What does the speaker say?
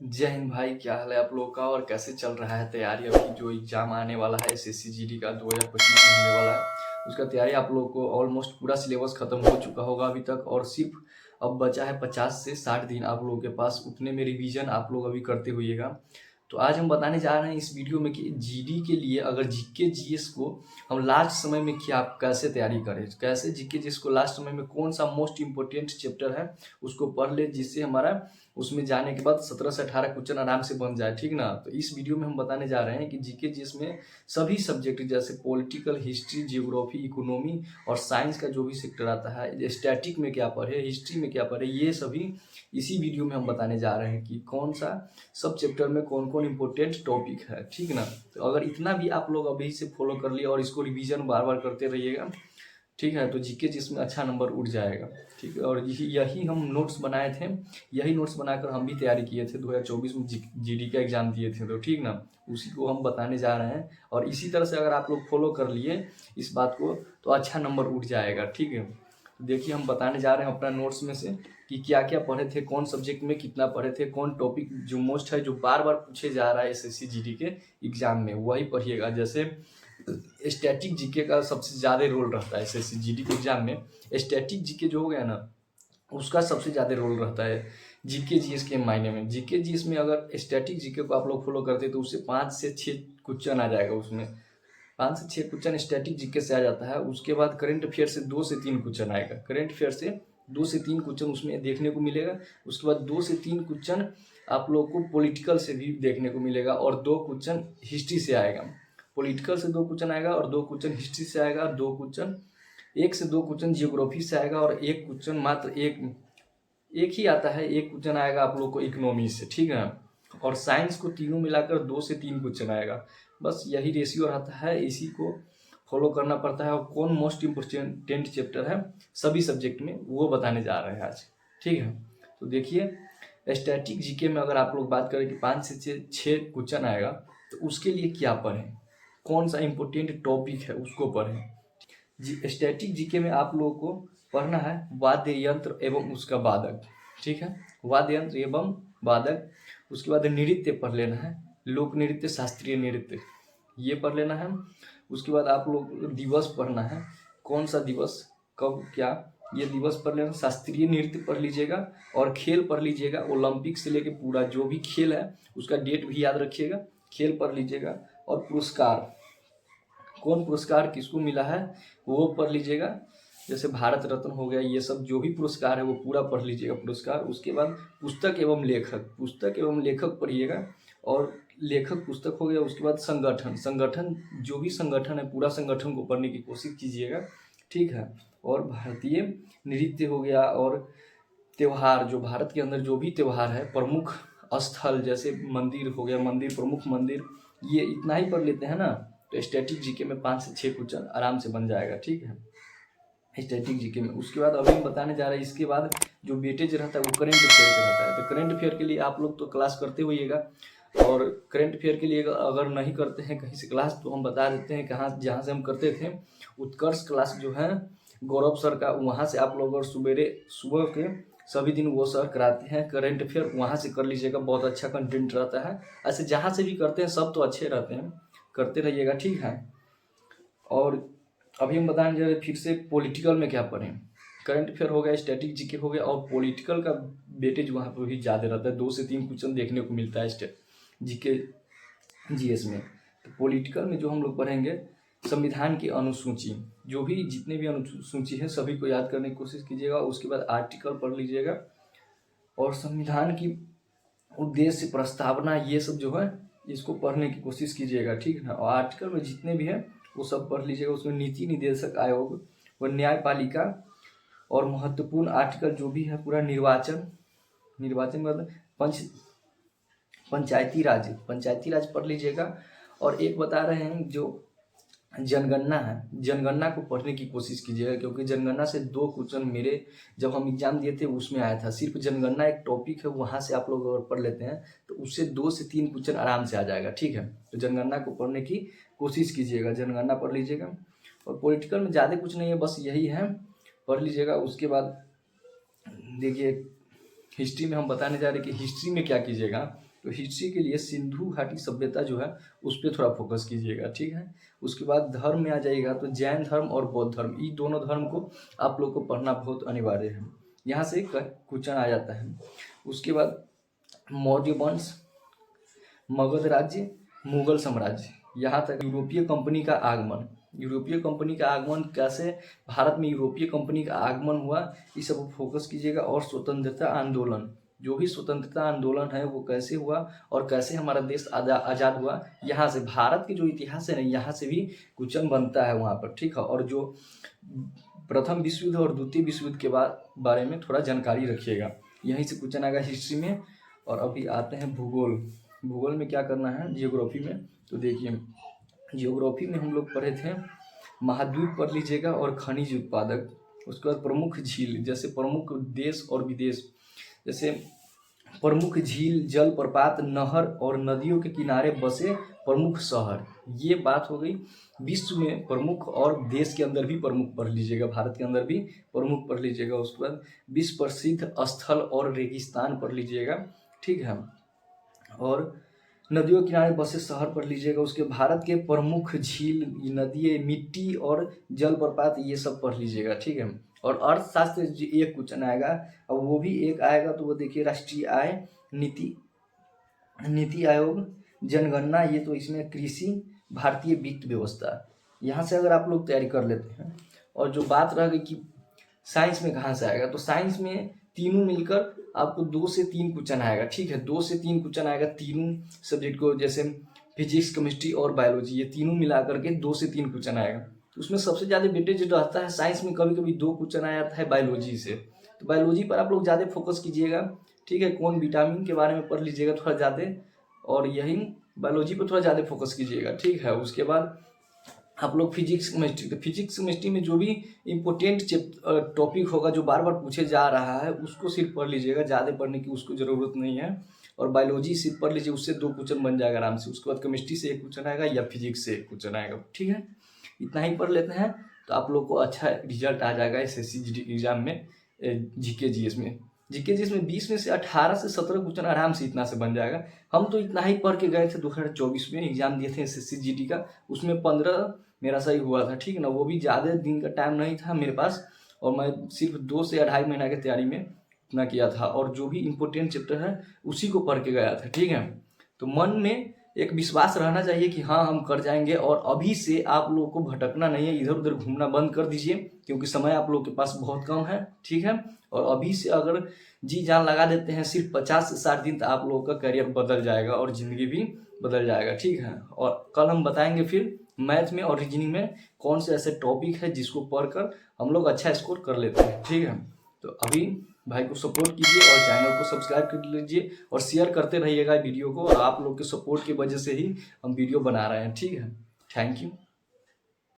जय हिंद भाई, क्या हाल है आप लोगों का और कैसे चल रहा है तैयारी? अभी जो एग्जाम आने वाला है एसएससी जीडी का 2025 में होने वाला है, उसका तैयारी आप लोगों को ऑलमोस्ट पूरा सिलेबस खत्म हो चुका होगा अभी तक, और सिर्फ अब बचा है 50 से 60 दिन आप लोगों के पास। उतने में रिवीजन आप लोग अभी करते होइएगा। तो आज हम बताने जा रहे हैं इस वीडियो में कि जीडी के लिए अगर जीके जीएस को हम लास्ट समय में क्या कैसे तैयारी करें, कैसे जीके जीएस को लास्ट समय में कौन सा मोस्ट इम्पोर्टेंट चैप्टर है उसको पढ़ ले, जिससे हमारा उसमें जाने के बाद 17 से 18 क्वेश्चन आराम से बन जाए, ठीक ना। तो इस वीडियो में हम बताने जा रहे हैं कि जीके जिसमें सभी सब्जेक्ट जैसे पॉलिटिकल, हिस्ट्री, जियोग्राफी, इकोनॉमी और साइंस का जो भी सेक्टर आता है, स्टैटिक में क्या पढ़े, हिस्ट्री में क्या पढ़े, ये सभी इसी वीडियो में हम बताने जा रहे हैं कि कौन सा सब चैप्टर में कौन कौन इंपॉर्टेंट टॉपिक है, ठीक ना। तो अगर इतना भी आप लोग अभी से फॉलो कर लिए और इसको रिवीजन बार बार करते रहिएगा, ठीक है, तो जीके जिसमें अच्छा नंबर उठ जाएगा, ठीक है। और यही हम नोट्स बनाए थे, यही नोट्स बनाकर हम भी तैयारी किए थे 2024 में जीडी का एग्जाम दिए थे, तो ठीक ना, उसी को हम बताने जा रहे हैं। और इसी तरह से अगर आप लोग फॉलो कर लिए इस बात को तो अच्छा नंबर उठ जाएगा, ठीक है। तो देखिए हम बताने जा रहे हैं अपना नोट्स में से कि क्या क्या पढ़े थे, कौन सब्जेक्ट में कितना पढ़े थे, कौन टॉपिक जो मोस्ट है, जो बार बार पूछे जा रहा है एसएससी जीडी के एग्जाम में, वही पढ़िएगा। जैसे स्टैटिक जीके का सबसे ज़्यादा रोल रहता है एसएससी जीडी के एग्जाम में। स्टैटिक जीके जो हो गया ना, उसका सबसे ज़्यादा रोल रहता है जीके जीएस के मायने में। जीके जीएस में अगर स्टैटिक जीके को आप लोग फॉलो करते हैं तो उससे 5 से 6 क्वेश्चन आ जाएगा, उसमें 5 से 6 क्वेश्चन स्टैटिक जीके से आ जाता है। उसके बाद करंट अफेयर से 2 से 3 क्वेश्चन आएगा, करंट अफेयर से 2 से 3 क्वेश्चन उसमें देखने को मिलेगा। उसके बाद 2 से 3 क्वेश्चन आप लोग को पॉलिटिकल से भी देखने को मिलेगा, और 2 क्वेश्चन हिस्ट्री से आएगा। पॉलिटिकल से 2 क्वेश्चन आएगा और 2 क्वेश्चन हिस्ट्री से आएगा, 2 क्वेश्चन, 1 से 2 क्वेश्चन जियोग्राफी से आएगा, और 1 क्वेश्चन मात्र एक ही आता है, 1 क्वेश्चन आएगा आप लोग को इकोनॉमी से, ठीक है। और साइंस को तीनों मिलाकर 2 से 3 क्वेश्चन आएगा। बस यही रेशियो रहता है, इसी को फॉलो करना पड़ता है। और कौन मोस्ट इम्पोर्टेंट चैप्टर है सभी सब्जेक्ट में, वो बताने जा रहे हैं आज, ठीक है। तो देखिए स्टैटिक जीके में अगर आप लोग बात करें कि 5 से 6 क्वेश्चन आएगा, तो उसके लिए क्या पढ़ें, कौन सा इम्पोर्टेंट टॉपिक है उसको पढ़ें। स्टैटिक जीके में आप लोगों को पढ़ना है वाद्य यंत्र एवं उसका वादक, ठीक है, वाद्य यंत्र एवं वादक। उसके बाद नृत्य पढ़ लेना है, लोक नृत्य, शास्त्रीय नृत्य, ये पढ़ लेना है। उसके बाद आप लोग दिवस पढ़ना है, कौन सा दिवस कब क्या, ये दिवस पढ़ लेना। शास्त्रीय नृत्य पढ़ लीजिएगा, और खेल पढ़ लीजिएगा, ओलंपिक से लेके पूरा जो भी खेल है उसका डेट भी याद रखिएगा, खेल पढ़ लीजिएगा। और पुरस्कार, कौन पुरस्कार किसको मिला है वो पढ़ लीजिएगा, जैसे भारत रत्न हो गया, ये सब जो भी पुरस्कार है वो पूरा पढ़ लीजिएगा पुरस्कार। उसके बाद पुस्तक एवं लेखक, पुस्तक एवं लेखक पढ़िएगा, और लेखक पुस्तक हो गया। उसके बाद संगठन जो भी संगठन है पूरा संगठन को पढ़ने की कोशिश कीजिएगा, ठीक है। और भारतीय नृत्य हो गया, और त्यौहार, जो भारत के अंदर जो भी त्यौहार है, प्रमुख स्थल जैसे मंदिर हो गया, मंदिर, प्रमुख मंदिर, ये इतना ही पढ़ लेते हैं ना, तो स्टैटिक जीके में 5 से 6 क्वेश्चन आराम से बन जाएगा, ठीक है, स्टैटिक जीके में। उसके बाद अभी हम बताने जा रहे हैं, इसके बाद जो वेटेज रहता है वो करंट अफेयर का रहता है। तो करंट अफेयर के लिए आप लोग तो क्लास करते होइएगा, और करंट अफेयर के लिए अगर नहीं करते हैं कहीं से क्लास, तो हम बता देते हैं कहाँ, जहाँ से हम करते थे, उत्कर्ष क्लास जो है गौरव सर का, वहाँ से आप लोग और सुबह के सभी दिन वो सर कराते हैं करंट अफेयर, वहाँ से कर लीजिएगा, बहुत अच्छा कंटेंट रहता है। ऐसे जहाँ से भी करते हैं सब तो अच्छे रहते हैं, करते रहिएगा, ठीक है। और अभी हम बताने जा रहे हैं फिर से पॉलिटिकल में क्या पढ़ें। करंट अफेयर हो गया, स्टैटिक जीके हो गया, और पॉलिटिकल का वेटेज वहाँ पर भी ज़्यादा रहता है, 2 से 3 क्वेश्चन देखने को मिलता है जीके जीएस में। तो पॉलिटिकल में जो हम लोग पढ़ेंगे, संविधान की अनुसूची, जो भी जितने भी अनुसूची है सभी को याद करने की कोशिश कीजिएगा। उसके बाद आर्टिकल पढ़ लीजिएगा, और संविधान की उद्देश्य, प्रस्तावना, ये सब जो है इसको पढ़ने की कोशिश कीजिएगा, ठीक है ना। और आर्टिकल में जितने भी हैं वो सब पढ़ लीजिएगा। उसमें नीति निदेशक आयोग व न्यायपालिका, और महत्वपूर्ण आर्टिकल जो भी है पूरा निर्वाचन मतलब पंचायती राज पढ़ लीजिएगा। और एक बता रहे हैं जो जनगणना है, जनगणना को पढ़ने की कोशिश कीजिएगा, क्योंकि जनगणना से 2 क्वेश्चन मेरे जब हम एग्जाम दिए थे उसमें आया था। सिर्फ जनगणना एक टॉपिक है, वहाँ से आप लोग अगर पढ़ लेते हैं तो उससे 2 से 3 क्वेश्चन आराम से आ जाएगा, ठीक है। तो जनगणना को पढ़ने की कोशिश कीजिएगा, जनगणना पढ़ लीजिएगा। और पॉलिटिकल में ज़्यादा कुछ नहीं है, बस यही है, पढ़ लीजिएगा। उसके बाद देखिए हिस्ट्री में हम बताने जा रहे हैं कि हिस्ट्री में क्या कीजिएगा, तो हिस्ट्री के लिए सिंधु घाटी सभ्यता जो है उस पर थोड़ा फोकस कीजिएगा, ठीक है। उसके बाद धर्म में आ जाइएगा तो जैन धर्म और बौद्ध धर्म, ये दोनों धर्म को आप लोग को पढ़ना बहुत अनिवार्य है। यहाँ से क्वेश्चन आ जाता है। उसके बाद मौर्य वंश, मगध राज्य, मुगल साम्राज्य, यहाँ तक यूरोपीय कंपनी का आगमन। यूरोपीय कंपनी का आगमन कैसे भारत में यूरोपीय कंपनी का आगमन हुआ, इस सब फोकस कीजिएगा। और स्वतंत्रता आंदोलन, जो भी स्वतंत्रता आंदोलन है वो कैसे हुआ और कैसे हमारा देश आज़ाद हुआ, यहाँ से भारत के जो इतिहास है ना, यहाँ से भी क्वेश्चन बनता है वहाँ पर, ठीक है। और जो प्रथम विश्व युद्ध और द्वितीय विश्व युद्ध के बारे में थोड़ा जानकारी रखिएगा, यहीं से क्वेश्चन आएगा हिस्ट्री में। और अभी आते हैं भूगोल। भूगोल में क्या करना है, जियोग्राफी में। तो देखिए जियोग्राफी में हम लोग पढ़े थे महाद्वीप पढ़ लीजिएगा और खनिज उत्पादक। उसके बाद प्रमुख झील, जैसे प्रमुख देश और विदेश, जैसे प्रमुख झील, जल प्रपात, नहर और नदियों के किनारे बसे प्रमुख शहर, ये बात हो गई विश्व में प्रमुख। और देश के अंदर भी प्रमुख पढ़ लीजिएगा, भारत के अंदर भी प्रमुख पढ़ लीजिएगा। उसके बाद विश्व प्रसिद्ध स्थल और रेगिस्तान पढ़ लीजिएगा, ठीक है। और नदियों के किनारे बसे शहर पढ़ लीजिएगा। उसके भारत के प्रमुख झील, नदियाँ, मिट्टी और जलप्रपात, ये सब पढ़ लीजिएगा, ठीक है। और अर्थशास्त्र एक क्वेश्चन आएगा, और वो भी एक आएगा तो वो देखिए राष्ट्रीय आय, नीति आयोग, जनगणना, ये तो इसमें कृषि, भारतीय वित्त व्यवस्था, यहाँ से अगर आप लोग तैयारी कर लेते हैं। और जो बात रह गई कि साइंस में कहाँ से आएगा, तो साइंस में तीनों मिलकर आपको 2 से 3 क्वेश्चन आएगा, ठीक है। 2 से 3 क्वेश्चन आएगा तीनों सब्जेक्ट को, जैसे फिजिक्स, केमिस्ट्री और बायोलॉजी, ये तीनों मिला करके 2 से 3 क्वेश्चन आएगा। तो उसमें सबसे ज़्यादा वेटेज जो रहता है साइंस में, कभी कभी 2 क्वेश्चन आ जाता है बायोलॉजी से। तो बायोलॉजी पर आप लोग ज़्यादा फोकस कीजिएगा, ठीक है। कौन विटामिन के बारे में पढ़ लीजिएगा थोड़ा ज़्यादा, और यही बायोलॉजी पर थोड़ा ज़्यादा फोकस कीजिएगा, ठीक है। उसके बाद आप लोग फिजिक्स केमिस्ट्री में जो भी इम्पोर्टेंट टॉपिक होगा जो बार बार पूछे जा रहा है उसको सिर्फ पढ़ लीजिएगा, ज़्यादा पढ़ने की उसको ज़रूरत नहीं है। और बायोलॉजी सिर्फ पढ़ लीजिए, उससे 2 क्वेश्चन बन जाएगा आराम से। उसके बाद केमिस्ट्री से 1 क्वेश्चन आएगा या फिजिक्स से 1 क्वेश्चन आएगा, ठीक है। इतना ही पढ़ लेते हैं तो आप लोग को अच्छा रिजल्ट आ जाएगा SSC GD एग्जाम में। GK GS में 20 में से 18 से 17 क्वेश्चन आराम से इतना से बन जाएगा। हम तो इतना ही पढ़ के गए थे, 2024 में एग्जाम दिए थे SSC GD का, उसमें 15 मेरा सही हुआ था, ठीक ना। वो भी ज़्यादा दिन का टाइम नहीं था मेरे पास, और मैं सिर्फ 2 से 2.5 महीना की तैयारी में इतना किया था, और जो भी इम्पोर्टेंट चैप्टर है उसी को पढ़ के गया था, ठीक है। तो मन में एक विश्वास रहना चाहिए कि हाँ हम कर जाएंगे। और अभी से आप लोगों को भटकना नहीं है, इधर उधर घूमना बंद कर दीजिए, क्योंकि समय आप लोग के पास बहुत कम है, ठीक है। और अभी से अगर जी जान लगा देते हैं सिर्फ 50 से 60 दिन, तो आप लोगों का करियर बदल जाएगा और ज़िंदगी भी बदल जाएगा, ठीक है। और कल हम बताएंगे फिर मैथ में और रीजनिंग में कौन से ऐसे टॉपिक है जिसको पढ़कर हम लोग अच्छा स्कोर कर लेते हैं, ठीक है। तो अभी भाई को सपोर्ट कीजिए और चैनल को सब्सक्राइब कर लीजिए और शेयर करते रहिएगा वीडियो को। और आप लोग के सपोर्ट की वजह से ही हम वीडियो बना रहे हैं, ठीक है। Thank you.